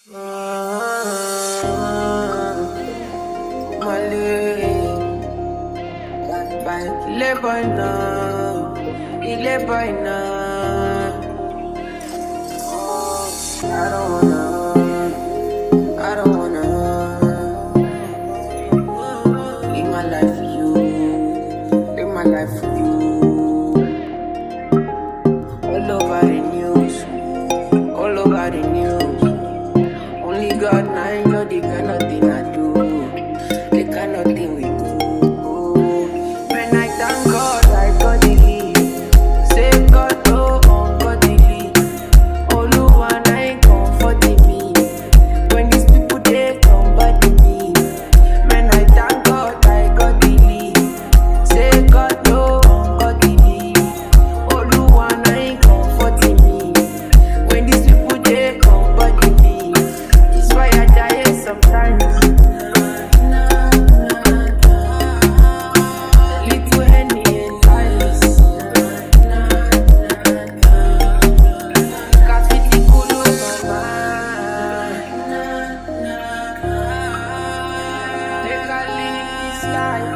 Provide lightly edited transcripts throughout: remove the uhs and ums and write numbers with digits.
Il est bon, non. Il est bon, non. I don't wanna live my life for you, live my life for you. All over the news, all over the news. Only God knows the kind of thing I do, the kind of thing we do. When I thank God, I got the lead. Say God, oh, ungodly. Oluwa na ain't comforting me. When these people they come back to me. When I thank God, I got the lead. Say God, oh, ungodly. Oluwa na ain't comforting me. When these people they come back to me. It's why I die sometimes. Little Henny and ice. Got 50 cool over my mind. Make I live this life.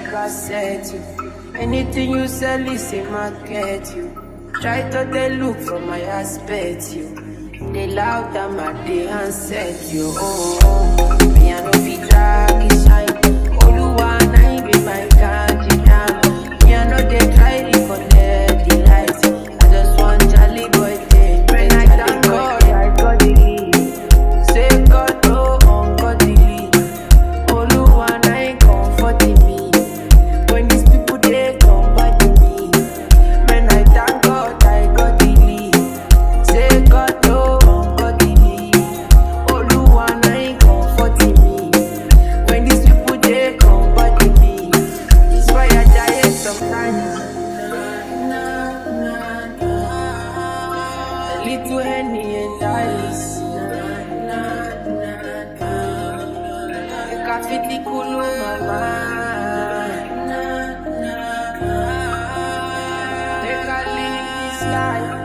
Cassette you. Anything you sell is a market you. Try to they look from my aspect you. They loud them at the handset you. Me I no fit drag it shine. Oluwa na be my country down. Me I no dey try reconnect the lights. I just want Charlie boy day. When I thank God, I got the lead. Say God, oh, ungodly. Oluwa na ain't comforting me. When these people they come back to me. When I thank God, I got the lead. Say God, oh, ungodly. Oluwa na ain't comforting me. When these people they come back to me. It's why I die sometimes. A little Henny and ice. I got 50 cool on my mind. Make I live this life.